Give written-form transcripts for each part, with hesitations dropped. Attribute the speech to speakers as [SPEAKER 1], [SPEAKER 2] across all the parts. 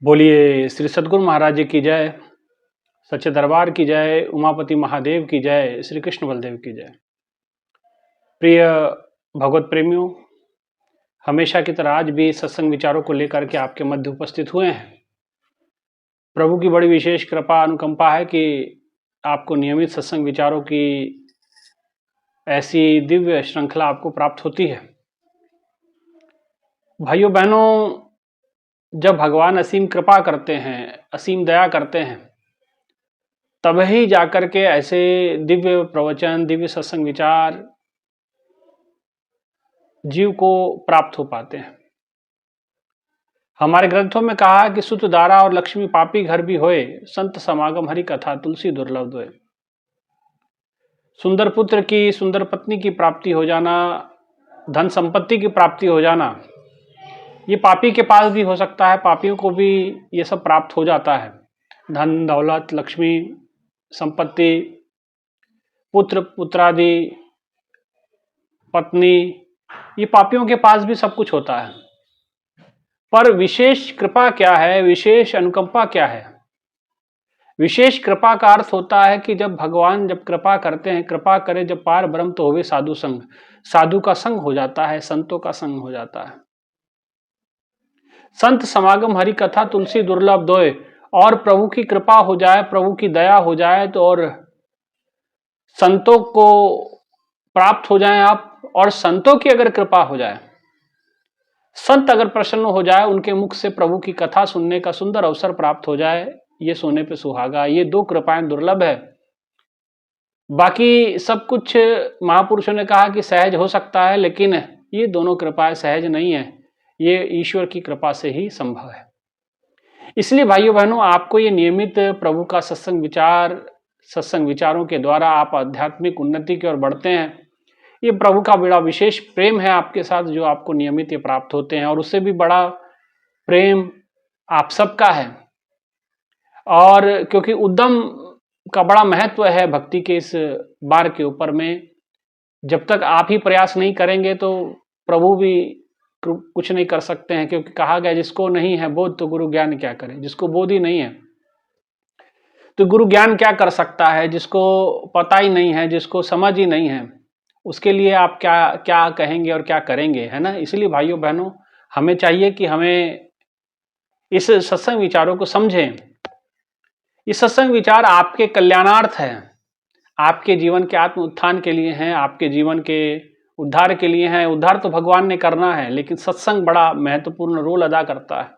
[SPEAKER 1] बोलिए श्री सद्गुरु महाराज जी की जय, सच्चे दरबार की जय, उमापति महादेव की जय, श्री कृष्ण बलदेव की जय। प्रिय भगवत प्रेमियों, हमेशा की तरह आज भी सत्संग विचारों को लेकर के आपके मध्य उपस्थित हुए हैं। प्रभु की बड़ी विशेष कृपा अनुकंपा है कि आपको नियमित सत्संग विचारों की ऐसी दिव्य श्रृंखला आपको प्राप्त होती है। भाइयों बहनों, जब भगवान असीम कृपा करते हैं, असीम दया करते हैं, तब ही जाकर के ऐसे दिव्य प्रवचन, दिव्य सत्संग विचार जीव को प्राप्त हो पाते हैं। हमारे ग्रंथों में कहा है कि सुत दारा और लक्ष्मी पापी घर भी होए, संत समागम हरि कथा तुलसी दुर्लभ दोए। सुंदर पुत्र की, सुंदर पत्नी की प्राप्ति हो जाना, धन संपत्ति की प्राप्ति हो जाना, ये पापी के पास भी हो सकता है। पापियों को भी ये सब प्राप्त हो जाता है। धन दौलत, लक्ष्मी, संपत्ति, पुत्र पुत्रादि, पत्नी, ये पापियों के पास भी सब कुछ होता है। पर विशेष कृपा क्या है, विशेष अनुकंपा क्या है? विशेष कृपा का अर्थ होता है कि जब भगवान जब कृपा करते हैं, कृपा करे जब पार ब्रह्म तो होवे साधु संग। साधु का संग हो जाता है, संतों का संग हो जाता है। संत समागम हरि कथा तुलसी दुर्लभ दोए, और प्रभु की कृपा हो जाए, प्रभु की दया हो जाए तो और संतों को प्राप्त हो जाएं आप, और संतों की अगर कृपा हो जाए, संत अगर प्रसन्न हो जाए, उनके मुख से प्रभु की कथा सुनने का सुंदर अवसर प्राप्त हो जाए, ये सोने पे सुहागा। ये दो कृपाएं दुर्लभ है। बाकी सब कुछ महापुरुषों ने कहा कि सहज हो सकता है, लेकिन ये दोनों कृपाएं सहज नहीं है। ये ईश्वर की कृपा से ही संभव है। इसलिए भाइयों बहनों, आपको ये नियमित प्रभु का सत्संग विचार, सत्संग विचारों के द्वारा आप आध्यात्मिक उन्नति की ओर बढ़ते हैं। ये प्रभु का बड़ा विशेष प्रेम है आपके साथ, जो आपको नियमित ये प्राप्त होते हैं। और उससे भी बड़ा प्रेम आप सबका है। और क्योंकि उद्यम का बड़ा महत्व है भक्ति के इस बार के ऊपर में, जब तक आप ही प्रयास नहीं करेंगे तो प्रभु भी कुछ नहीं कर सकते हैं। क्योंकि कहा गया, जिसको नहीं है बोध तो गुरु ज्ञान क्या करे। जिसको बोध ही नहीं है तो गुरु ज्ञान क्या कर सकता है। जिसको पता ही नहीं है, जिसको समझ ही नहीं है, उसके लिए आप क्या क्या कहेंगे और क्या करेंगे, है ना। इसलिए भाइयों बहनों, हमें चाहिए कि हमें इस सत्संग विचारों को समझें। ये सत्संग विचार आपके कल्याणार्थ है, आपके जीवन के आत्म उत्थान के लिए हैं, आपके जीवन के उद्धार के लिए हैं। उद्धार तो भगवान ने करना है, लेकिन सत्संग बड़ा महत्वपूर्ण रोल अदा करता है।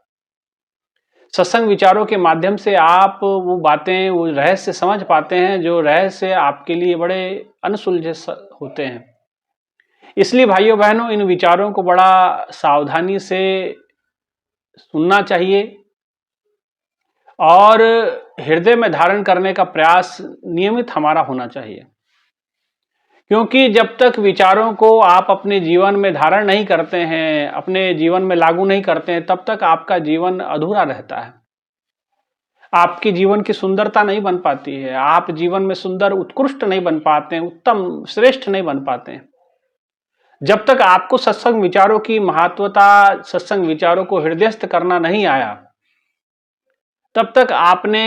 [SPEAKER 1] सत्संग विचारों के माध्यम से आप वो बातें, वो रहस्य समझ पाते हैं, जो रहस्य आपके लिए बड़े अनसुलझे होते हैं। इसलिए भाइयों बहनों, इन विचारों को बड़ा सावधानी से सुनना चाहिए और हृदय में धारण करने का प्रयास नियमित हमारा होना चाहिए। क्योंकि जब तक विचारों को आप अपने जीवन में धारण नहीं करते हैं, अपने जीवन में लागू नहीं करते हैं, तब तक आपका जीवन अधूरा रहता है। आपके जीवन की सुंदरता नहीं बन पाती है। आप जीवन में सुंदर, उत्कृष्ट नहीं बन पाते हैं, उत्तम, श्रेष्ठ नहीं बन पाते हैं। जब तक आपको सत्संग विचारों की महत्वता, सत्संग विचारों को हृदयस्थ करना नहीं आया, तब तक आपने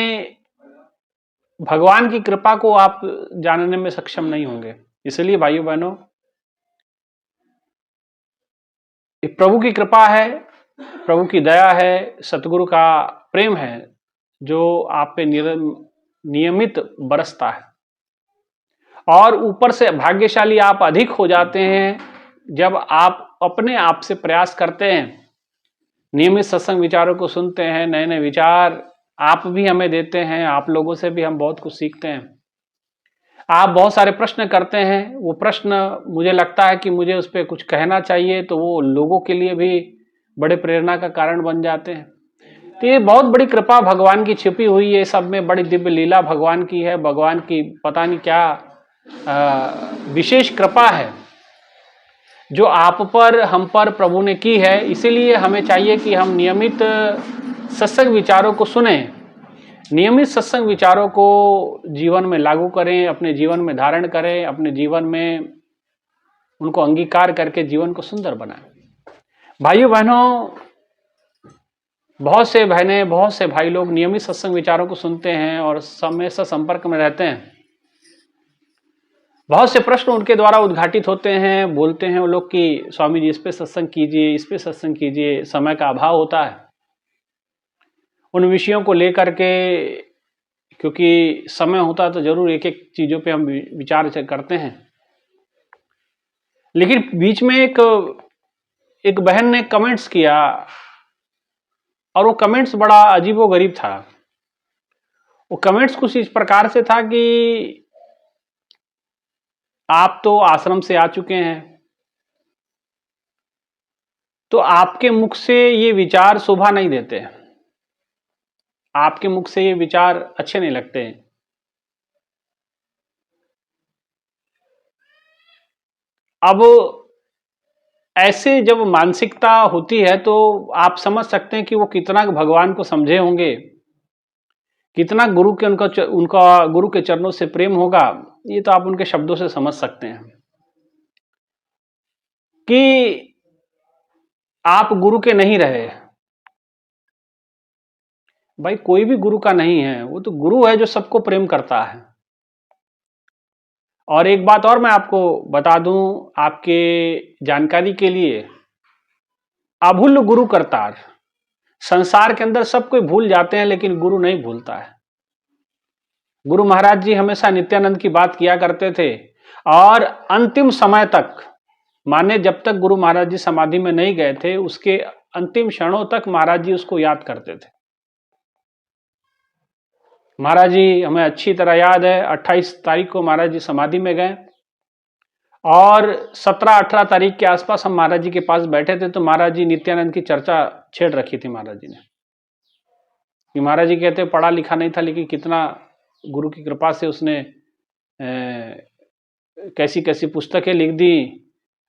[SPEAKER 1] भगवान की कृपा को आप जानने में सक्षम नहीं होंगे। इसलिए भाइयों बहनों, प्रभु की कृपा है, प्रभु की दया है, सतगुरु का प्रेम है, जो आप पे नियमित बरसता है। और ऊपर से भाग्यशाली आप अधिक हो जाते हैं जब आप अपने आप से प्रयास करते हैं, नियमित सत्संग विचारों को सुनते हैं, नए नए विचार आप भी हमें देते हैं। आप लोगों से भी हम बहुत कुछ सीखते हैं। आप बहुत सारे प्रश्न करते हैं, वो प्रश्न मुझे लगता है कि मुझे उस पर कुछ कहना चाहिए, तो वो लोगों के लिए भी बड़े प्रेरणा का कारण बन जाते हैं। तो ये बहुत बड़ी कृपा भगवान की छिपी हुई है, सब में बड़ी दिव्य लीला भगवान की है। भगवान की पता नहीं क्या विशेष कृपा है जो आप पर, हम पर प्रभु ने की है। इसीलिए हमें चाहिए कि हम नियमित सत्संग विचारों को सुने, नियमित सत्संग विचारों को जीवन में लागू करें, अपने जीवन में धारण करें, अपने जीवन में उनको अंगीकार करके जीवन को सुंदर बनाएं। भाइयों बहनों, बहुत से बहनें, बहुत से भाई लोग नियमित सत्संग विचारों को सुनते हैं और हमेशा संपर्क में रहते हैं। बहुत से प्रश्न उनके द्वारा उद्घाटित होते हैं, बोलते हैं वो लोग कि स्वामी जी इस पे सत्संग कीजिए, इस पे सत्संग कीजिए। समय का अभाव होता है उन विषयों को लेकर के, क्योंकि समय होता तो जरूर एक एक चीजों पे हम विचार करते हैं। लेकिन बीच में एक बहन ने कमेंट्स किया और वो कमेंट्स बड़ा अजीबोगरीब था। वो कमेंट्स कुछ इस प्रकार से था कि आप तो आश्रम से आ चुके हैं, तो आपके मुख से ये विचार शोभा नहीं देते, आपके मुख से ये विचार अच्छे नहीं लगते। अब ऐसे जब मानसिकता होती है तो आप समझ सकते हैं कि वो कितना भगवान को समझे होंगे, कितना गुरु के उनका गुरु के चरणों से प्रेम होगा। ये तो आप उनके शब्दों से समझ सकते हैं कि आप गुरु के नहीं रहे। भाई कोई भी गुरु का नहीं है, वो तो गुरु है जो सबको प्रेम करता है। और एक बात और मैं आपको बता दूं आपके जानकारी के लिए, अभूल गुरु करतार। संसार के अंदर सब कोई भूल जाते हैं लेकिन गुरु नहीं भूलता है। गुरु महाराज जी हमेशा नित्यानंद की बात किया करते थे और अंतिम समय तक, माने जब तक गुरु महाराज जी समाधि में नहीं गए थे उसके अंतिम क्षणों तक महाराज जी उसको याद करते थे। महाराज जी हमें अच्छी तरह याद है 28 तारीख को महाराज जी समाधि में गए और 17-18 तारीख के आसपास हम महाराज जी के पास बैठे थे तो महाराज जी नित्यानंद की चर्चा छेड़ रखी थी महाराज जी ने कि महाराज जी कहते पढ़ा लिखा नहीं था लेकिन कितना गुरु की कृपा से उसने कैसी कैसी पुस्तकें लिख दी,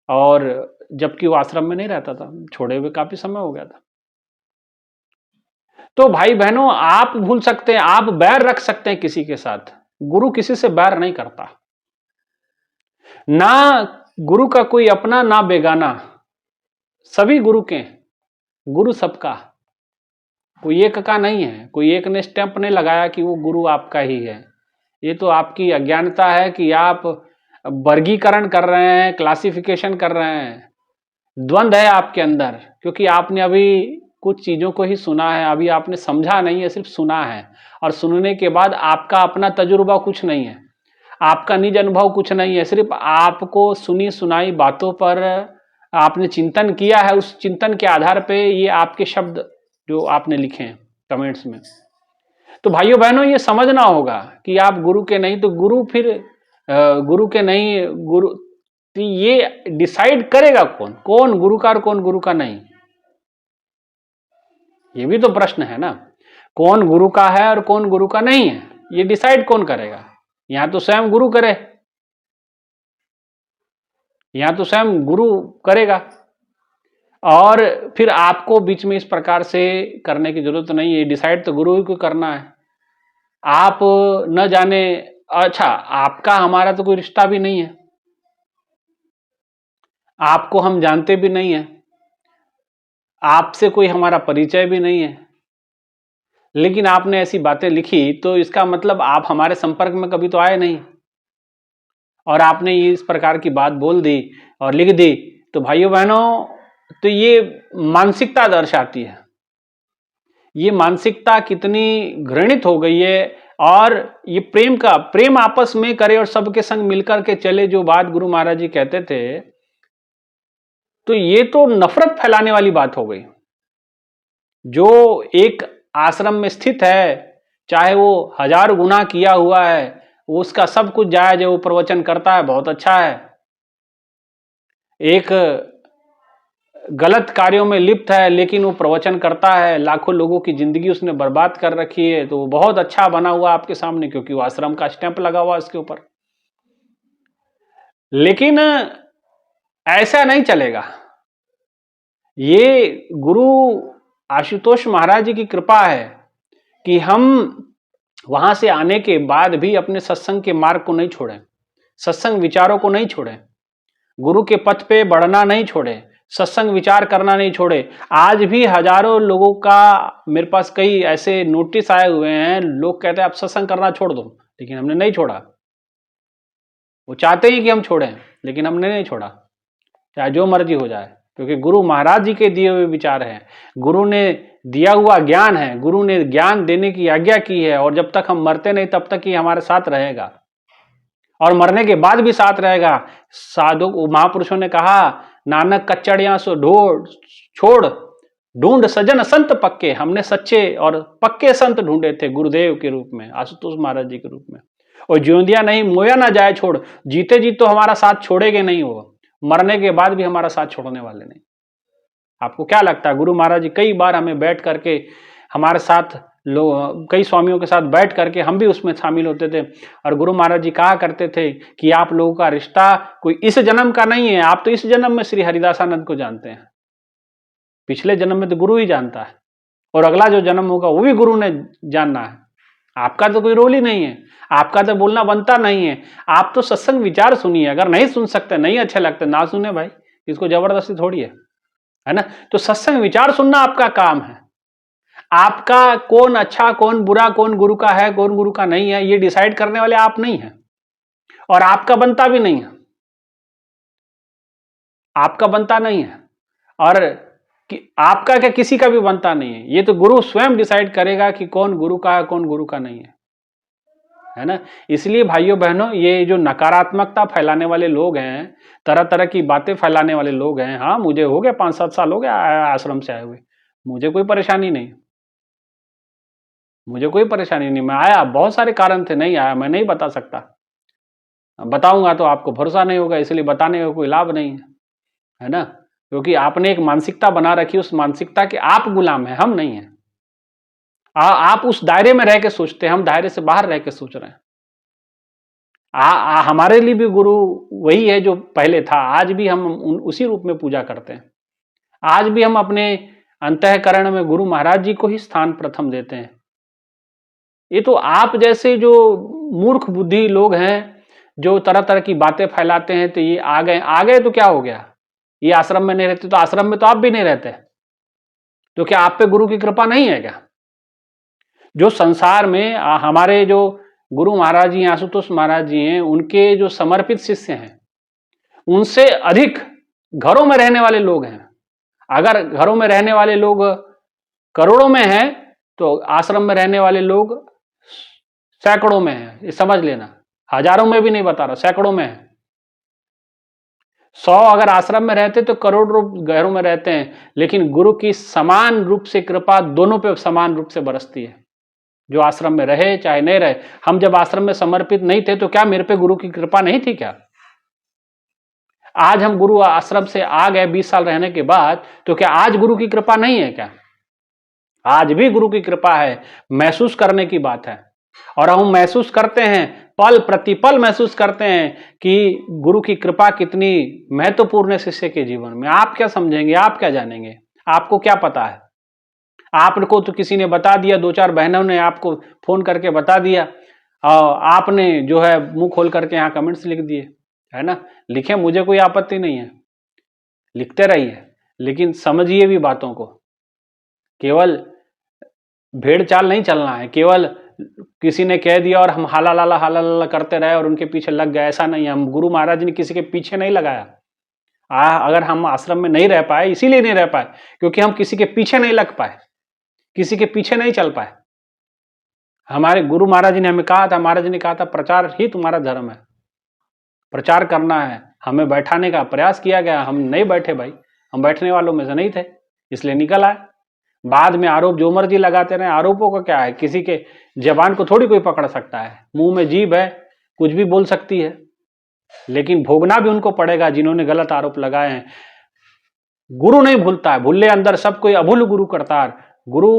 [SPEAKER 1] और जबकि वो आश्रम में नहीं रहता था, छोड़े हुए काफी समय हो गया था। तो भाई बहनों आप भूल सकते हैं, आप बैर रख सकते हैं किसी के साथ, गुरु किसी से बैर नहीं करता। ना गुरु का कोई अपना ना बेगाना, सभी गुरु के, गुरु सबका, कोई एक का नहीं है। कोई एक ने स्टैंप नहीं लगाया कि वो गुरु आपका ही है। ये तो आपकी अज्ञानता है कि आप वर्गीकरण कर रहे हैं, क्लासिफिकेशन कर रहे हैं। द्वंद्व है आपके अंदर, क्योंकि आपने अभी कुछ चीजों को ही सुना है, अभी आपने समझा नहीं है, सिर्फ सुना है। और सुनने के बाद आपका अपना तजुर्बा कुछ नहीं है, आपका निज अनुभव कुछ नहीं है, सिर्फ आपको सुनी सुनाई बातों पर आपने चिंतन किया है। उस चिंतन के आधार पे ये आपके शब्द जो आपने लिखे हैं कमेंट्स में। तो भाइयों बहनों ये समझना होगा कि आप गुरु के नहीं तो गुरु फिर गुरु के नहीं, गुरु तो ये डिसाइड करेगा कौन, कौन गुरु का और कौन गुरु का नहीं? ये भी तो प्रश्न है ना, कौन गुरु का है और कौन गुरु का नहीं है, ये डिसाइड कौन करेगा? यहां तो स्वयं गुरु करे, यहां तो स्वयं गुरु करेगा। और फिर आपको बीच में इस प्रकार से करने की जरूरत नहीं है, डिसाइड तो गुरु ही को करना है। आप न जाने, अच्छा आपका हमारा तो कोई रिश्ता भी नहीं है, आपको हम जानते भी नहीं है, आपसे कोई हमारा परिचय भी नहीं है, लेकिन आपने ऐसी बातें लिखी तो इसका मतलब आप हमारे संपर्क में कभी तो आए नहीं और आपने इस प्रकार की बात बोल दी और लिख दी। तो भाइयों बहनों तो ये मानसिकता दर्शाती है, ये मानसिकता कितनी घृणित हो गई है। और ये प्रेम आपस में करे और सबके संग मिलकर के चले, जो बात गुरु महाराज जी कहते थे, तो ये तो नफरत फैलाने वाली बात हो गई। जो एक आश्रम में स्थित है, चाहे वो 1000 गुना किया हुआ है, उसका सब कुछ जायज है, वो प्रवचन करता है, बहुत अच्छा है। एक गलत कार्यों में लिप्त है लेकिन वो प्रवचन करता है, लाखों लोगों की जिंदगी उसने बर्बाद कर रखी है, तो वो बहुत अच्छा बना हुआ आपके सामने क्योंकि वो आश्रम का स्टैंप लगा हुआ इसके ऊपर। लेकिन ऐसा नहीं चलेगा। ये गुरु आशुतोष महाराज जी की कृपा है कि हम वहां से आने के बाद भी अपने सत्संग के मार्ग को नहीं छोड़ें, सत्संग विचारों को नहीं छोड़ें, गुरु के पथ पे बढ़ना नहीं छोड़ें, सत्संग विचार करना नहीं छोड़े। आज भी हजारों लोगों का मेरे पास कई ऐसे नोटिस आए हुए हैं, लोग कहते हैं आप सत्संग करना छोड़ दो, लेकिन हमने नहीं छोड़ा। वो चाहते ही कि हम छोड़ें, लेकिन हमने नहीं छोड़ा, चाहे जो मर्जी हो जाए, क्योंकि गुरु महाराज जी के दिए हुए विचार हैं, गुरु ने दिया हुआ ज्ञान है, गुरु ने ज्ञान देने की आज्ञा की है, और जब तक हम मरते नहीं तब तक ही हमारे साथ रहेगा, और मरने के बाद भी साथ रहेगा। साधु महापुरुषों ने कहा, नानक कच्चड़ियां सो ढोड़ छोड़ ढूंढ सजन संत पक्के। हमने सच्चे और पक्के संत ढूंढे थे गुरुदेव के रूप में, आशुतोष महाराज जी के रूप में। और ज्योंदिया नहीं मोया ना जाए छोड़, जीते जी तो हमारा साथ छोड़ेंगे नहीं, वो मरने के बाद भी हमारा साथ छोड़ने वाले नहीं। आपको क्या लगता है, गुरु महाराज जी कई बार हमें बैठ करके हमारे साथ कई स्वामियों के साथ बैठ करके हम भी उसमें शामिल होते थे, और गुरु महाराज जी कहा करते थे कि आप लोगों का रिश्ता कोई इस जन्म का नहीं है, आप तो इस जन्म में श्री हरिदासानंद को जानते हैं, पिछले जन्म में तो गुरु ही जानता है, और अगला जो जन्म होगा वो भी गुरु ने जानना है। आपका तो कोई रोल ही नहीं है, आपका तो बोलना बनता नहीं है। आप तो सत्संग विचार सुनिए, अगर नहीं सुन सकते, नहीं अच्छे लगते, ना सुने भाई, इसको जबरदस्ती थोड़ी है ना। तो सत्संग विचार सुनना आपका काम है। आपका कौन अच्छा कौन बुरा, कौन गुरु का है कौन गुरु का नहीं है, ये डिसाइड करने वाले आप नहीं हैं, और आपका बनता भी नहीं है, आपका बनता नहीं है, और आपका क्या किसी का भी बनता नहीं है। ये तो गुरु स्वयं डिसाइड करेगा कि कौन गुरु का है कौन गुरु का नहीं है ना। इसलिए भाइयों बहनों, ये जो नकारात्मकता फैलाने वाले लोग हैं, तरह तरह की बातें फैलाने वाले लोग हैं, हाँ मुझे हो गया 5-7 साल हो गया आश्रम से आए हुए, मुझे कोई परेशानी नहीं, मुझे कोई परेशानी नहीं। मैं आया, बहुत सारे कारण थे नहीं आया, मैं नहीं बता सकता, बताऊंगा तो आपको भरोसा नहीं होगा, इसलिए बताने का कोई लाभ नहीं है ना। क्योंकि आपने एक मानसिकता बना रखी, उस मानसिकता के आप गुलाम हैं, हम नहीं हैं। आप उस दायरे में रह के सोचते हैं, हम दायरे से बाहर रह के सोच रहे हैं। हमारे लिए भी गुरु वही है जो पहले था, आज भी हम उसी रूप में पूजा करते हैं। आज भी हम अपने अंतःकरण में गुरु महाराज जी को ही स्थान प्रथम देते हैं। ये तो आप जैसे जो मूर्ख बुद्धि लोग हैं, जो तरह तरह की बातें फैलाते हैं, तो ये आ गए तो क्या हो गया, ये आश्रम में नहीं रहते तो आश्रम में तो आप भी नहीं रहते, तो क्या आप पे गुरु की कृपा नहीं है क्या। जो संसार में हमारे जो गुरु महाराज जी, आशुतोष महाराज जी हैं, उनके जो समर्पित शिष्य हैं, उनसे अधिक घरों में रहने वाले लोग हैं। अगर घरों में रहने वाले लोग करोड़ों में हैं, तो आश्रम में रहने वाले लोग सैकड़ों में हैं, ये समझ लेना, हजारों में भी नहीं बता रहा, सैकड़ों में है। 100 अगर आश्रम में रहते तो करोड़ रूप घरों में रहते हैं, लेकिन गुरु की समान रूप से कृपा दोनों पे समान रूप से बरसती है, जो आश्रम में रहे चाहे नहीं रहे। हम जब आश्रम में समर्पित नहीं थे तो क्या मेरे पे गुरु की कृपा नहीं थी क्या। आज हम गुरु आश्रम से आ गए 20 साल रहने के बाद, तो क्या आज गुरु की कृपा नहीं है क्या। आज भी गुरु की कृपा है, महसूस करने की बात है, और हम महसूस करते हैं, पल प्रतिपल महसूस करते हैं कि गुरु की कृपा कितनी महत्वपूर्ण है शिष्य के जीवन में। आप क्या समझेंगे, आप क्या जानेंगे, आपको क्या पता है। आपको तो किसी ने बता दिया, 2-4 बहनों ने आपको फोन करके बता दिया, और आपने जो है मुंह खोल करके यहाँ कमेंट्स लिख दिए, है ना। लिखे, मुझे कोई आपत्ति नहीं है, लिखते रहिए, लेकिन समझिए भी बातों को। केवल भेड़ चाल नहीं चलना है, केवल किसी ने कह दिया और हम हाला लाला करते रहे और उनके पीछे लग गए, ऐसा नहीं है। हम गुरु महाराज ने किसी के पीछे नहीं लगाया। अगर हम आश्रम में नहीं रह पाए, इसीलिए नहीं रह पाए क्योंकि हम किसी के पीछे नहीं लग पाए, किसी के पीछे नहीं चल पाए। हमारे गुरु महाराज ने हमें कहा था, महाराज ने कहा था, प्रचार ही तुम्हारा धर्म है, प्रचार करना है। हमें बैठाने का प्रयास किया गया, हम नहीं बैठे भाई, हम बैठने वालों में से नहीं थे, इसलिए निकल आए। बाद में आरोप जो मर्जी लगाते रहे, आरोपों का क्या है, किसी के जबान को थोड़ी कोई पकड़ सकता है, मुंह में जीभ है, कुछ भी बोल सकती है, लेकिन भोगना भी उनको पड़ेगा जिन्होंने गलत आरोप लगाए हैं। गुरु नहीं भूलता है, भूले अंदर सब कोई अभूल गुरु करतार। गुरु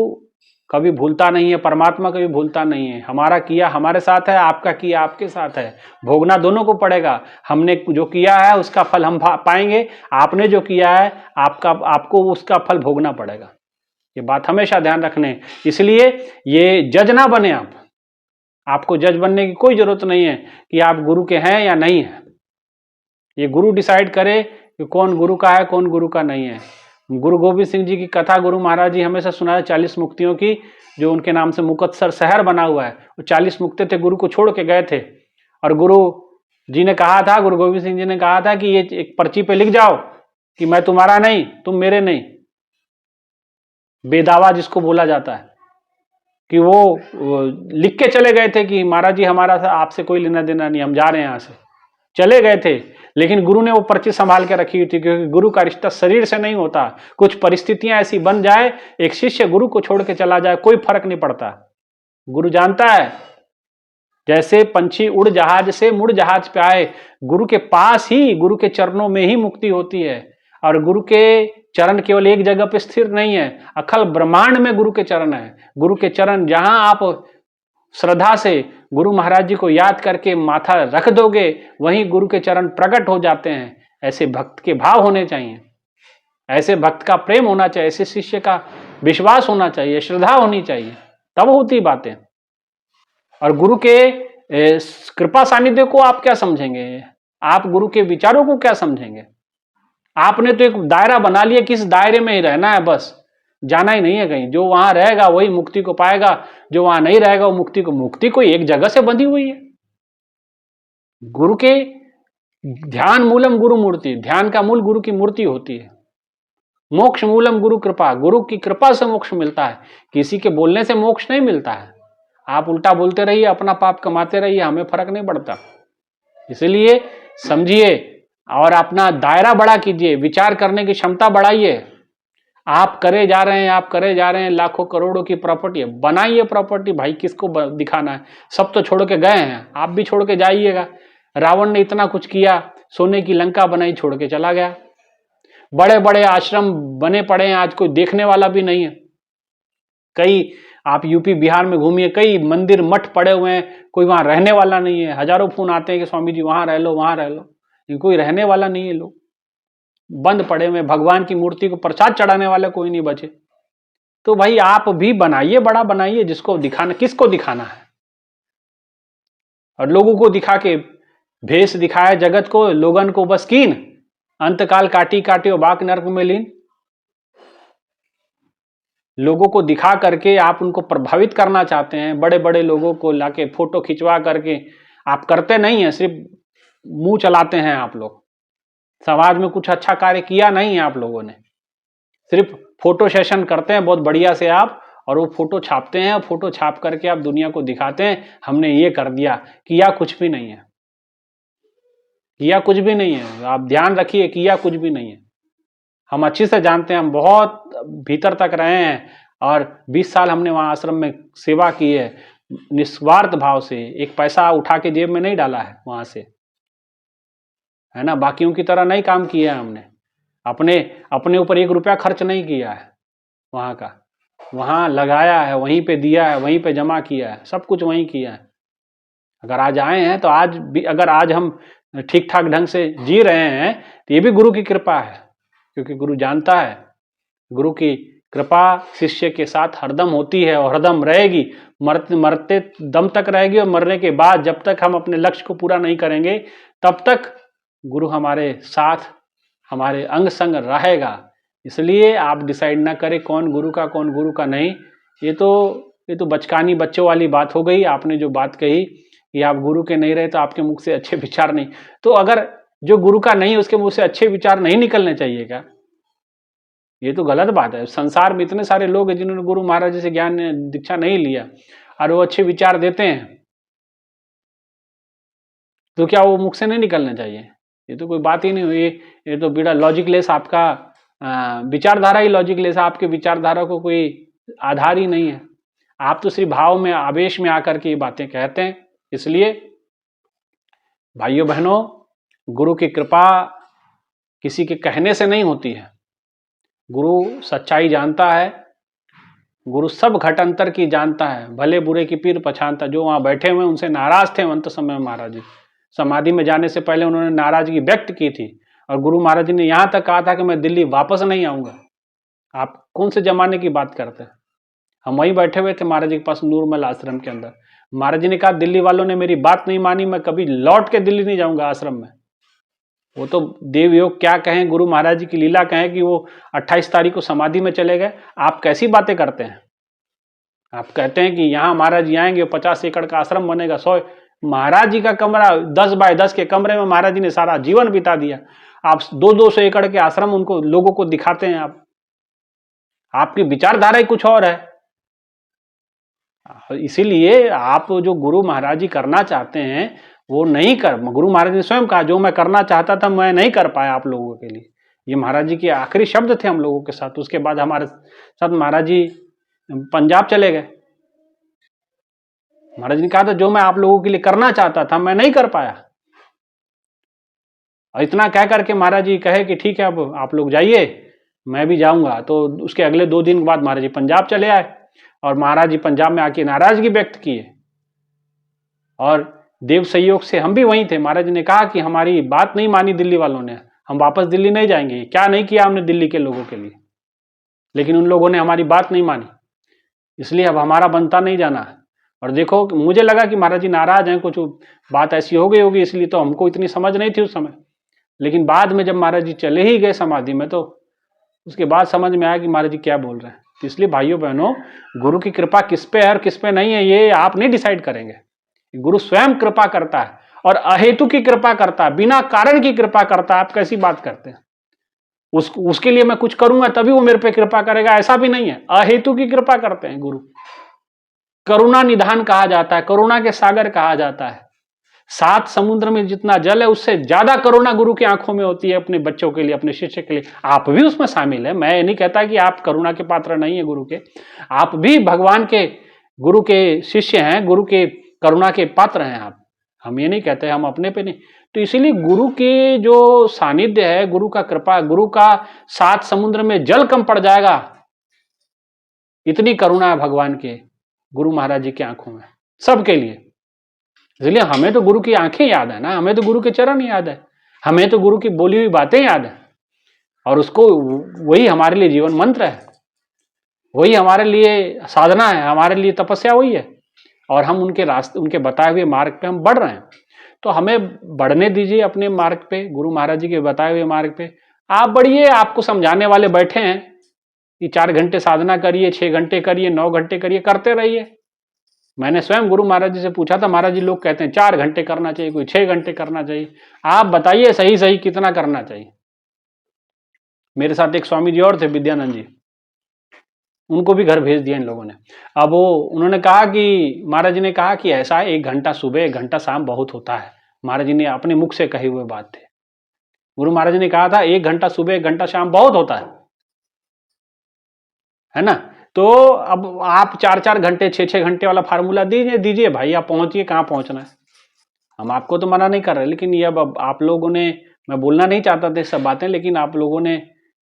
[SPEAKER 1] कभी भूलता नहीं है, परमात्मा कभी भूलता नहीं है। हमारा किया हमारे साथ है, आपका किया आपके साथ है, भोगना दोनों को पड़ेगा। हमने जो किया है उसका फल हम पाएंगे, आपने जो किया है आपको उसका फल भोगना पड़ेगा। ये बात हमेशा ध्यान रखने। इसलिए ये जज ना बने आप, आपको जज बनने की कोई जरूरत नहीं है कि आप गुरु के हैं या नहीं है। ये गुरु डिसाइड करे कि कौन गुरु का है कौन गुरु का नहीं है। गुरु गोविंद सिंह जी की कथा गुरु महाराज जी हमेशा सुनाया 40 मुक्तियों की, जो उनके नाम से मुक्तसर शहर बना हुआ है। वो 40 मुक्ते थे, गुरु को छोड़ के गए थे और गुरु जी ने कहा था, गुरु गोविंद सिंह जी ने कहा था कि ये एक पर्ची पे लिख जाओ कि मैं तुम्हारा नहीं, तुम मेरे नहीं। बेदावा जिसको बोला जाता है कि वो लिख के चले गए थे कि महाराज जी हमारा आपसे कोई लेना देना नहीं, हम जा रहे हैं यहां से, चले गए थे। लेकिन गुरु ने वो पर्ची संभाल के रखी हुई थी, क्योंकि गुरु का रिश्ता शरीर से नहीं होता। कुछ परिस्थितियां ऐसी बन जाए, एक शिष्य गुरु को छोड़ के चला जाए, कोई फर्क नहीं पड़ता। गुरु जानता है, जैसे पंछी उड़ जहाज से मुड़ जहाज पे आए, गुरु के पास ही, गुरु के चरणों में ही मुक्ति होती है। और गुरु के चरण केवल एक जगह पे स्थिर नहीं है, अखल ब्रह्मांड में गुरु के चरण है। गुरु के चरण जहां आप श्रद्धा से गुरु महाराज जी को याद करके माथा रख दोगे, वहीं गुरु के चरण प्रकट हो जाते हैं। ऐसे भक्त के भाव होने चाहिए, ऐसे भक्त का प्रेम होना चाहिए, ऐसे शिष्य का विश्वास होना चाहिए, श्रद्धा होनी चाहिए, तब होती बातें। और गुरु के कृपा सानिध्य को आप क्या समझेंगे? आप गुरु के विचारों को क्या समझेंगे? आपने तो एक दायरा बना लिया, किस दायरे में ही रहना है, बस जाना ही नहीं है कहीं। जो वहां रहेगा वही मुक्ति को पाएगा, जो वहां नहीं रहेगा वो मुक्ति कोई एक जगह से बंधी हुई है। गुरु के ध्यान मूलम गुरु मूर्ति, ध्यान का मूल गुरु की मूर्ति होती है। मोक्ष मूलम गुरु कृपा, गुरु की कृपा से मोक्ष मिलता है, किसी के बोलने से मोक्ष नहीं मिलता है। आप उल्टा बोलते रहिए, अपना पाप कमाते रहिए, हमें फर्क नहीं पड़ता। इसलिए समझिए और अपना दायरा बड़ा कीजिए, विचार करने की क्षमता बढ़ाइए। आप करे जा रहे हैं, आप करे जा रहे हैं, लाखों करोड़ों की प्रॉपर्टी है, बनाइए प्रॉपर्टी भाई, किसको दिखाना है? सब तो छोड़ के गए हैं, आप भी छोड़ के जाइएगा। रावण ने इतना कुछ किया, सोने की लंका बनाई, छोड़ के चला गया। बड़े बड़े आश्रम बने पड़े हैं, आज कोई देखने वाला भी नहीं है। कई आप यूपी बिहार में घूमिए, कई मंदिर मठ पड़े हुए हैं, कोई वहां रहने वाला नहीं है। हजारों फोन आते हैं कि स्वामी जी वहां रह लो, वहां रह लो, कोई रहने वाला नहीं है। लोग बंद पड़े हुए, भगवान की मूर्ति को प्रसाद चढ़ाने वाले कोई नहीं बचे। तो भाई आप भी बनाइए, बड़ा बनाइए, जिसको दिखाना, किसको दिखाना है? और लोगों को दिखा के भेष दिखाया जगत को, लोगन को बस कीन, अंतकाल काटी काटी और बाक नरक में लीन। लोगों को दिखा करके आप उनको प्रभावित करना चाहते हैं, बड़े बड़े लोगों को लाके फोटो खिंचवा करके। आप करते नहीं है, सिर्फ मुंह चलाते हैं आप लोग। समाज में कुछ अच्छा कार्य किया नहीं है आप लोगों ने, सिर्फ फोटो सेशन करते हैं बहुत बढ़िया से आप, और वो फोटो छापते हैं, और फोटो छाप करके आप दुनिया को दिखाते हैं हमने ये कर दिया। किया कुछ भी नहीं है, किया कुछ भी नहीं है। आप ध्यान रखिए, किया कुछ भी नहीं है। हम अच्छे से जानते हैं, हम बहुत भीतर तक रहे हैं, और 20 साल हमने वहां आश्रम में सेवा की है, निस्वार्थ भाव से। एक पैसा उठा के जेब में नहीं डाला है वहां से, है ना। बाकियों की तरह नहीं काम किया है हमने, अपने ऊपर 1 रुपया खर्च नहीं किया है वहां का। वहां लगाया है, वहीं पे दिया है, वहीं पे जमा किया है, सब कुछ वहीं किया है। अगर आज आए हैं तो आज भी, अगर आज हम ठीक ठाक ढंग से जी रहे हैं तो ये भी गुरु की कृपा है। क्योंकि गुरु जानता है, गुरु की कृपा शिष्य के साथ हरदम होती है और हरदम रहेगी, मरते दम तक रहेगी। और मरने के बाद जब तक हम अपने लक्ष्य को पूरा नहीं करेंगे, तब तक गुरु हमारे साथ, हमारे अंग संग रहेगा। इसलिए आप डिसाइड ना करें कौन गुरु का कौन गुरु का नहीं। ये तो बचकानी बच्चों वाली बात हो गई। आपने जो बात कही कि आप गुरु के नहीं रहे तो आपके मुख से अच्छे विचार नहीं, तो अगर जो गुरु का नहीं उसके मुंह से अच्छे विचार नहीं निकलने चाहिए क्या? ये तो गलत बात है। संसार में इतने सारे लोग हैं जिन्होंने गुरु महाराज जी से ज्ञान दीक्षा नहीं लिया और वो अच्छे विचार देते हैं, तो क्या वो मुख से नहीं निकलने चाहिए? ये तो कोई बात ही नहीं हुई। ये तो बिना लॉजिकलेस, आपका विचारधारा ही लॉजिकलेस है। आपके विचारधारा को कोई आधार ही नहीं है। आप तो सिर्फ भाव में, आवेश में आकर के ये बातें कहते हैं। इसलिए भाइयों बहनों, गुरु की कृपा किसी के कहने से नहीं होती है। गुरु सच्चाई जानता है, गुरु सब घटान्तर की जानता है, भले बुरे की पीर पहचानता। जो वहां बैठे हुए उनसे नाराज थे अंत समय में महाराज जी, समाधि में जाने से पहले उन्होंने नाराजगी व्यक्त की थी। और गुरु महाराज जी ने यहां तक कहा था कि मैं दिल्ली वापस नहीं आऊंगा। आप कौन से जमाने की बात करते हैं? हम वहीं बैठे हुए थे महाराज जी के पास, नूरमल आश्रम के अंदर। महाराज जी ने कहा दिल्ली वालों ने मेरी बात नहीं मानी, मैं कभी लौट के दिल्ली नहीं जाऊंगा आश्रम में। वो तो देव योग क्या कहें, गुरु महाराज जी की लीला कहें कि वो 28 तारीख को समाधि में चले गए। आप कैसी बातें करते हैं? आप कहते हैं कि यहाँ महाराज जी आएंगे, 50 एकड़ का आश्रम बनेगा, 100। महाराज जी का कमरा 10 बाय 10 के कमरे में महाराज जी ने सारा जीवन बिता दिया। आप 200-200 एकड़ के आश्रम उनको लोगों को दिखाते हैं। आप, आपकी विचारधारा ही कुछ और है। इसीलिए आप जो गुरु महाराज जी करना चाहते हैं वो नहीं कर, गुरु महाराज ने स्वयं कहा जो मैं करना चाहता था मैं नहीं कर पाया आप लोगों के लिए। ये महाराज जी के आखिरी शब्द थे हम लोगों के साथ। उसके बाद हमारे साथ महाराज जी पंजाब चले गए। महाराज ने कहा था जो मैं आप लोगों के लिए करना चाहता था मैं नहीं कर पाया। और इतना कह करके महाराज जी कहे कि ठीक है अब आप लोग जाइए, मैं भी जाऊंगा। तो उसके अगले 2 दिन बाद महाराज जी पंजाब चले आए और महाराज जी पंजाब में आके नाराजगी व्यक्त किए। और देव संयोग से हम भी वहीं थे। महाराज जी ने कहा कि हमारी बात नहीं मानी दिल्ली वालों ने, हम वापस दिल्ली नहीं जाएंगे। क्या नहीं किया हमने दिल्ली के लोगों के लिए, लेकिन उन लोगों ने हमारी बात नहीं मानी, इसलिए अब हमारा बनता नहीं जाना है। और देखो मुझे लगा कि महाराज जी नाराज हैं, कुछ बात ऐसी हो गई होगी, इसलिए तो हमको इतनी समझ नहीं थी उस समय। लेकिन बाद में जब महाराज जी चले ही गए समाधि में तो उसके बाद समझ में आया कि महाराज जी क्या बोल रहे हैं। तो इसलिए भाइयों बहनों, गुरु की कृपा किस पे है और किस पे नहीं है ये आप नहीं डिसाइड करेंगे। गुरु स्वयं कृपा करता है और अहेतु की कृपा करता है, बिना कारण की कृपा करता है। आप कैसी बात करते हैं? उसके लिए मैं कुछ करूंगा तभी वो मेरे पे कृपा करेगा, ऐसा भी नहीं है। अहेतु की कृपा करते हैं गुरु। करुणा निधान कहा जाता है, करुणा के सागर कहा जाता है। 7 समुद्र में जितना जल है उससे ज्यादा करुणा गुरु की आंखों में होती है अपने बच्चों के लिए, अपने शिष्य के लिए। आप भी उसमें शामिल है। मैं ये नहीं कहता कि आप करुणा के पात्र नहीं है गुरु के, आप भी भगवान के गुरु के शिष्य हैं, गुरु के करुणा के पात्र हैं आप। हम ये नहीं कहते, हम अपने पे नहीं। तो इसीलिए गुरु के जो सानिध्य है, गुरु का कृपा, गुरु का 7 समुद्र में जल कम पड़ जाएगा, इतनी करुणा है भगवान के गुरु महाराज जी की आंखों में सबके लिए। इसलिए हमें तो गुरु की आंखें याद है ना, हमें तो गुरु के चरण याद है, हमें तो गुरु की बोली हुई बातें याद है। और उसको वही हमारे लिए जीवन मंत्र है, वही हमारे लिए साधना है, हमारे लिए तपस्या वही है। और हम उनके रास्ते, उनके बताए हुए मार्ग पे हम बढ़ रहे हैं। तो हमें बढ़ने दीजिए अपने मार्ग पे, गुरु महाराज जी के बताए हुए मार्ग पे आप बढ़िए। आपको समझाने वाले बैठे हैं कि 4 घंटे साधना करिए, 6 घंटे करिए, 9 घंटे करिए, करते रहिए। मैंने स्वयं गुरु महाराज जी से पूछा था, महाराज जी लोग कहते हैं 4 घंटे करना चाहिए, कोई 6 घंटे करना चाहिए, आप बताइए सही सही कितना करना चाहिए। मेरे साथ एक स्वामी जी और थे, विद्यानंद जी, उनको भी घर भेज दिया इन लोगों ने। अब वो उन्होंने कहा कि महाराज जी ने कहा कि ऐसा है 1 घंटा सुबह 1 घंटा शाम बहुत होता है। महाराज जी ने अपने मुख से कहे हुए बात थे। गुरु महाराज जी ने कहा था 1 घंटा सुबह 1 घंटा शाम बहुत होता है ना। तो अब आप 4-4 घंटे 6-6 घंटे वाला फार्मूला दीजिए भाई, आप पहुंचिए कहाँ पहुंचना है। हम आपको तो मना नहीं कर रहे, लेकिन ये अब आप लोगों ने, मैं बोलना नहीं चाहता था सब बातें, लेकिन आप लोगों ने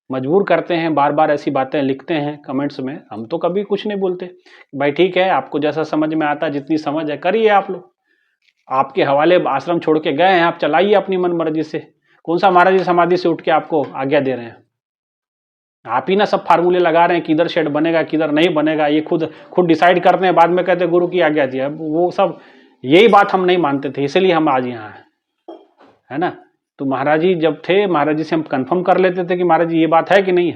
[SPEAKER 1] मजबूर करते हैं, बार बार ऐसी बातें लिखते हैं कमेंट्स में। हम तो कभी कुछ नहीं बोलते भाई, ठीक है आपको जैसा समझ में आता है, जितनी समझ है करिए आप लोग। आपके हवाले आश्रम छोड़ के गए हैं, आप चलाइए अपनी मन मर्जी से। कौन सा महाराज जी समाधि से उठ के आपको आज्ञा दे रहे हैं? आप ही ना सब फार्मूले लगा रहे हैं, किधर शेड बनेगा किधर नहीं बनेगा, ये खुद डिसाइड करते हैं, बाद में कहते हैं गुरु की आज्ञा दी है। वो सब यही बात हम नहीं मानते थे, इसलिए हम आज यहाँ हैं, है ना। तो महाराज जी जब थे, महाराज जी से हम कंफर्म कर लेते थे कि महाराज जी ये बात है कि नहीं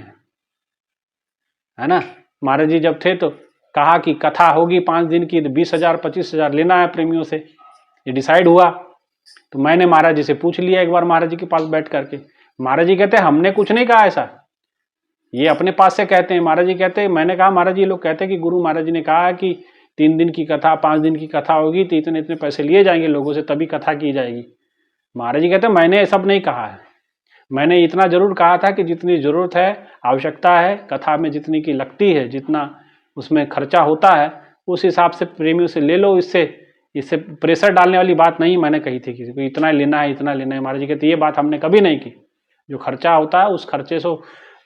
[SPEAKER 1] है ना। महाराज जी जब थे तो कहा कि कथा होगी 5 दिन की, 20,000 25,000 लेना है प्रेमियों से, ये डिसाइड हुआ। तो मैंने महाराज जी से पूछ लिया एक बार महाराज जी के पास बैठ करके। महाराज जी कहते हमने कुछ नहीं कहा ऐसा, ये अपने पास से कहते हैं। महाराज जी कहते हैं, मैंने कहा महाराज जी लोग कहते हैं कि गुरु महाराज जी ने कहा कि 3 दिन की कथा 5 दिन की कथा होगी तो इतने इतने पैसे लिए जाएंगे लोगों से, तभी कथा की जाएगी। महाराज जी कहते हैं मैंने सब नहीं कहा है, मैंने इतना जरूर कहा था कि जितनी जरूरत है, आवश्यकता है, कथा में जितनी की लगती है, जितना उसमें खर्चा होता है, उस हिसाब से प्रेमियों से ले लो। इससे प्रेशर डालने वाली बात नहीं मैंने कही थी किसी को, इतना लेना है इतना लेना है। महाराज जी कहते ये बात हमने कभी नहीं की। जो खर्चा होता है उस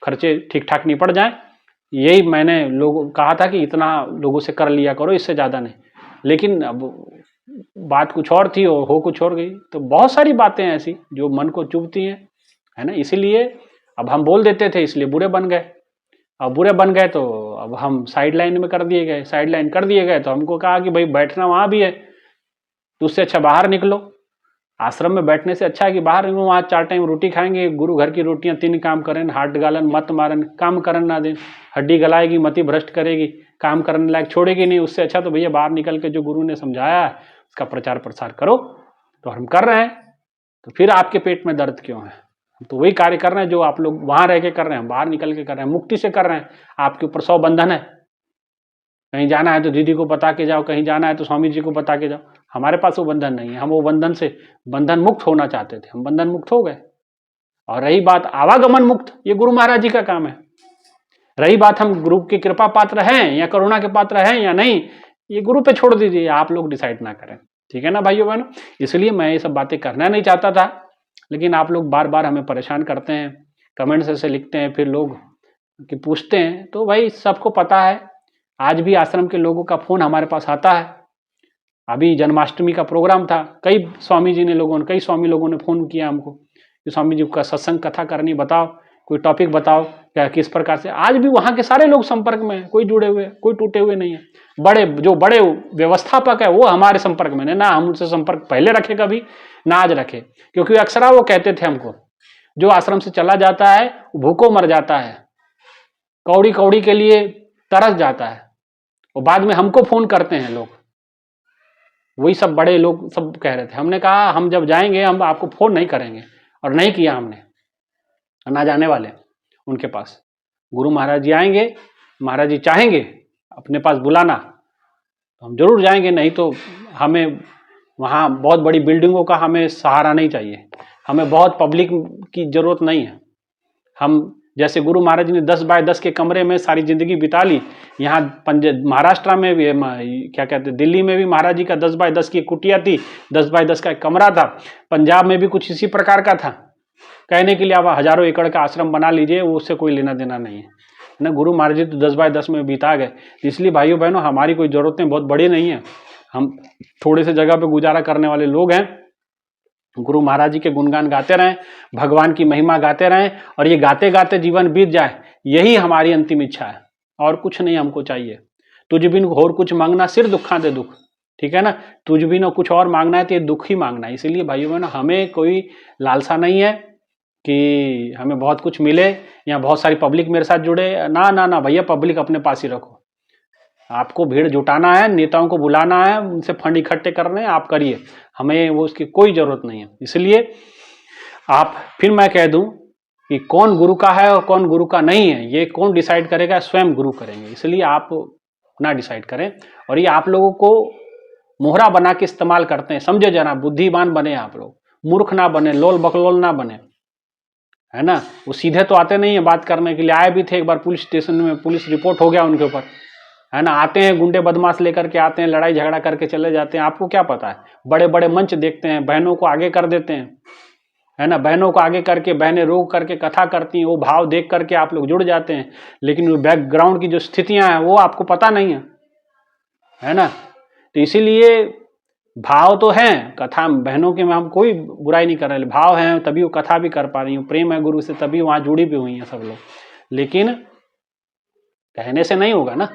[SPEAKER 1] खर्चे ठीक ठाक निपट जाए, यही मैंने लोगों कहा था कि इतना लोगों से कर लिया करो, इससे ज़्यादा नहीं। लेकिन अब बात कुछ और थी और हो कुछ और गई। तो बहुत सारी बातें ऐसी जो मन को चुभती हैं, है ना। इसीलिए अब हम बोल देते थे, इसलिए बुरे बन गए। अब बुरे बन गए तो अब हम साइड लाइन में कर दिए गए, साइड लाइन कर दिए गए। तो हमको कहा कि भाई बैठना वहाँ भी है, तो उससे अच्छा बाहर निकलो। आश्रम में बैठने से अच्छा है कि बाहर वहाँ 4 टाइम रोटी खाएंगे, गुरु घर की रोटियां 3 काम करें, हाथ गालन मत मारन, काम करन ना दें, हड्डी गलाएगी, मति भ्रष्ट करेगी, काम करने लायक छोड़ेगी नहीं। उससे अच्छा तो भैया बाहर निकल के जो गुरु ने समझाया है उसका प्रचार प्रसार करो। तो हम कर रहे हैं, तो फिर आपके पेट में दर्द क्यों है? तो वही कार्य कर रहे हैं जो आप लोग वहां रह के कर रहे हैं, बाहर निकल के कर रहे हैं, मुक्ति से कर रहे हैं। आपके ऊपर 100 बंधन है, कहीं जाना है तो दीदी को बता के जाओ, कहीं जाना है तो स्वामी जी को बता के जाओ। हमारे पास वो बंधन नहीं है, हम वो बंधन से बंधन मुक्त होना चाहते थे, हम बंधन मुक्त हो गए। और रही बात आवागमन मुक्त, ये गुरु महाराज जी का काम है। रही बात हम गुरु की कृपा पात्र हैं या करुणा के पात्र हैं या नहीं, ये गुरु पे छोड़ दीजिए, आप लोग डिसाइड ना करें, ठीक है ना भाइयों बहनों। इसलिए मैं ये सब बातें करना नहीं चाहता था, लेकिन आप लोग बार बार हमें परेशान करते हैं, कमेंट्स ऐसे लिखते हैं, फिर लोग कि पूछते हैं, तो भाई सबको पता है। आज भी आश्रम के लोगों का फोन हमारे पास आता है। अभी जन्माष्टमी का प्रोग्राम था, कई स्वामी लोगों ने फोन किया हमको कि स्वामी जी का सत्संग कथा करनी, बताओ कोई टॉपिक बताओ, क्या किस प्रकार से। आज भी वहां के सारे लोग संपर्क में हैं, कोई जुड़े हुए, कोई टूटे हुए नहीं है। बड़े व्यवस्थापक है वो हमारे संपर्क में, ना हम उनसे संपर्क पहले रखे कभी, ना आज रखे, क्योंकि अक्सर वो कहते थे हमको, जो आश्रम से चला जाता है भूखों मर जाता है, कौड़ी कौड़ी के लिए तरस जाता है। और बाद में हमको फोन करते हैं लोग, वही सब बड़े लोग सब कह रहे थे। हमने कहा हम जब जाएंगे हम आपको फोन नहीं करेंगे, और नहीं किया हमने, ना जाने वाले उनके पास। गुरु महाराज जी आएंगे, महाराज जी चाहेंगे अपने पास बुलाना तो हम जरूर जाएंगे, नहीं तो हमें वहाँ बहुत बड़ी बिल्डिंगों का हमें सहारा नहीं चाहिए, हमें बहुत पब्लिक की जरूरत नहीं है। हम जैसे गुरु महाराज ने 10 बाय 10 के कमरे में सारी जिंदगी बिता ली, यहाँ महाराष्ट्र में भी क्या कहते हैं, दिल्ली में भी महाराज जी का 10 बाय 10 की कुटिया थी, 10 बाय 10 का एक कमरा था, पंजाब में भी कुछ इसी प्रकार का था। कहने के लिए आप हजारों एकड़ का आश्रम बना लीजिए, वो उससे कोई लेना देना नहीं है ना। गुरु महाराज जी तो 10 बाय 10 में बिता गए। इसलिए भाइयों बहनों, हमारी कोई जरूरतें बहुत बड़ी नहीं है, हम थोड़े से जगह पे गुजारा करने वाले लोग हैं। गुरु महाराज जी के गुणगान गाते रहें, भगवान की महिमा गाते रहें, और ये गाते गाते जीवन बीत जाए, यही हमारी अंतिम इच्छा है, और कुछ नहीं हमको चाहिए। तुझ बिन और कुछ मांगना सिर दुखा दे दुख, ठीक है ना। तुझ बिन कुछ और मांगना है तो ये दुख ही मांगना है। इसलिए भाइयों बहनों, हमें कोई लालसा नहीं है कि हमें बहुत कुछ मिले या बहुत सारी पब्लिक मेरे साथ जुड़े, ना ना ना भैया, पब्लिक अपने पास ही रखो। आपको भीड़ जुटाना है, नेताओं को बुलाना है, उनसे फंड इकट्ठे करने हैं, आप करिए, हमें वो उसकी कोई जरूरत नहीं है। इसलिए आप, फिर मैं कह दूं कि कौन गुरु का है और कौन गुरु का नहीं है, ये कौन डिसाइड करेगा, स्वयं गुरु करेंगे। इसलिए आप ना डिसाइड करें, और ये आप लोगों को मोहरा बना के इस्तेमाल करते हैं, समझे जरा, बुद्धिमान बने आप लोग, मूर्ख ना बने, लोल बकलोल ना बने, है ना। वो सीधे तो आते नहीं है बात करने के लिए, आए भी थे एक बार पुलिस स्टेशन में, पुलिस रिपोर्ट हो गया उनके ऊपर, है ना। आते हैं गुंडे बदमाश लेकर के आते हैं, लड़ाई झगड़ा करके चले जाते हैं। आपको क्या पता है, बड़े बड़े मंच देखते हैं, बहनों को आगे कर देते हैं, है ना। बहनों को आगे करके बहनें रोक करके कथा करती हैं, वो भाव देख करके आप लोग जुड़ जाते हैं, लेकिन बैकग्राउंड की जो स्थितियां हैं वो आपको पता नहीं है ना। तो इसीलिए भाव तो हैं कथा बहनों के में, हम कोई बुराई नहीं कर रहे, भाव हैं तभी वो कथा भी कर पा रही हूँ, प्रेम है गुरु से तभी वहां जुड़ी भी हुई हैं सब लोग। लेकिन कहने से नहीं होगा ना,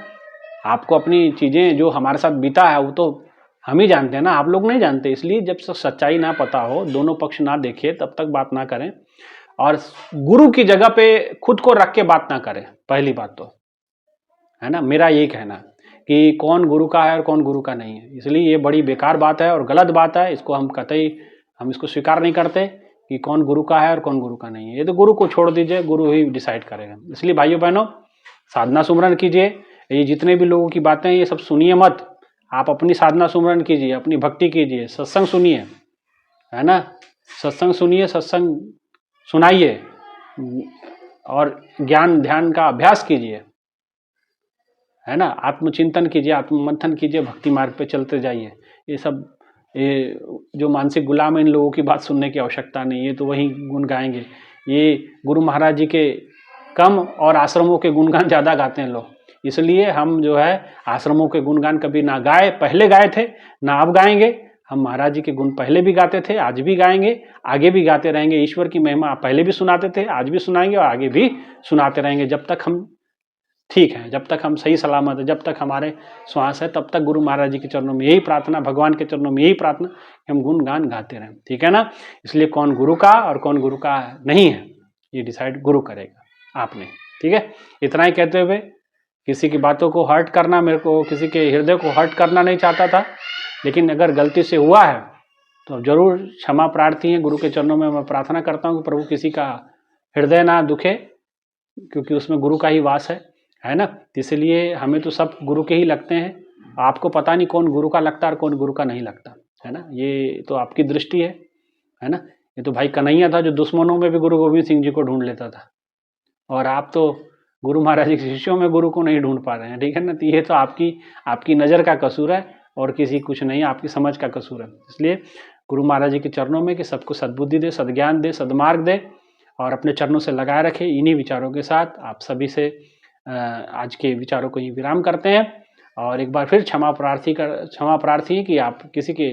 [SPEAKER 1] आपको अपनी चीजें जो हमारे साथ बीता है वो तो हम ही जानते हैं ना, आप लोग नहीं जानते। इसलिए जब तक सच्चाई ना पता हो, दोनों पक्ष ना देखे, तब तक बात ना करें, और गुरु की जगह पे खुद को रख के बात ना करें, पहली बात तो, है ना। मेरा यही कहना कि कौन गुरु का है और कौन गुरु का नहीं है। इसलिए ये बड़ी बेकार बात है और गलत बात है, इसको हम कतई हम इसको स्वीकार नहीं करते कि कौन गुरु का है और कौन गुरु का नहीं है। ये तो गुरु को छोड़ दीजिए, गुरु ही डिसाइड करेगा। इसलिए भाइयों बहनों, साधना सुमरन कीजिए, ये जितने भी लोगों की बातें हैं ये सब सुनिए मत, आप अपनी साधना सुमरन कीजिए, अपनी भक्ति कीजिए, सत्संग सुनिए, है ना। सत्संग सुनिए, सत्संग सुनाइए, और ज्ञान ध्यान का अभ्यास कीजिए, है ना। आत्मचिंतन कीजिए, आत्ममंथन कीजिए, भक्ति मार्ग पे चलते जाइए। ये सब ये जो मानसिक गुलाम है, इन लोगों की बात सुनने की आवश्यकता नहीं, ये तो वही गुण गाएंगे। ये गुरु महाराज जी के कम और आश्रमों के गुणगान ज़्यादा गाते हैं लोग। इसलिए हम जो है आश्रमों के गुणगान कभी ना गाए, पहले गाए थे ना अब गाएंगे। हम महाराज जी के गुण पहले भी गाते थे, आज भी गाएंगे, आगे भी गाते रहेंगे। ईश्वर की महिमा पहले भी सुनाते थे, आज भी सुनाएंगे और आगे भी सुनाते रहेंगे, जब तक हम ठीक है, जब तक हम सही सलामत है, जब तक हमारे श्वास है, तब तक गुरु महाराज जी के चरणों में यही प्रार्थना, भगवान के चरणों में यही प्रार्थना कि हम गुणगान गाते रहें, ठीक है ना। इसलिए कौन गुरु का और कौन गुरु का नहीं है, ये डिसाइड गुरु करेगा, आपने, ठीक है। इतना ही कहते हुए, किसी की बातों को हर्ट करना, मेरे को किसी के हृदय को हर्ट करना नहीं चाहता था, लेकिन अगर गलती से हुआ है तो जरूर क्षमा प्रार्थी है। गुरु के चरणों में मैं प्रार्थना करता हूँ कि प्रभु किसी का हृदय ना दुखे, क्योंकि उसमें गुरु का ही वास है ना। इसलिए हमें तो सब गुरु के ही लगते हैं, आपको पता नहीं कौन गुरु का लगता है और कौन गुरु का नहीं लगता, है ना। ये तो आपकी दृष्टि है ना। ये तो भाई कन्हैया था जो दुश्मनों में भी गुरु गोविंद सिंह जी को ढूंढ लेता था, और आप तो गुरु महाराज के शिष्यों में गुरु को नहीं ढूंढ पा रहे हैं, ठीक है ना। तो ये तो आपकी नज़र का कसूर है और किसी कुछ नहीं, आपकी समझ का कसूर है। इसलिए गुरु महाराज जी के चरणों में कि सबको सद्बुद्धि दे, सद्ज्ञान दे, सद्मार्ग दे, और अपने चरणों से लगाए रखे। इन्हीं विचारों के साथ आप सभी से आज के विचारों को ही विराम करते हैं, और एक बार फिर क्षमा प्रार्थी कि आप किसी के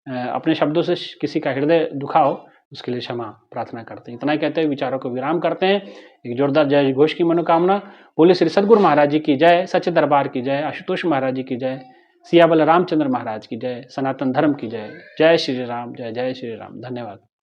[SPEAKER 1] अपने शब्दों से किसी का हृदय दुखा हो, उसके लिए क्षमा प्रार्थना करते हैं। इतना ही कहते हुए विचारों को विराम करते हैं। एक जोरदार जय घोष की मनोकामना। बोले श्री सद्गुरु महाराज जी की जय, सच्चे दरबार की जय, आशुतोष महाराज जी की जय, सियाबल रामचंद्र महाराज की जय, सनातन धर्म की जय। जय श्री राम, जय जय श्री राम। धन्यवाद।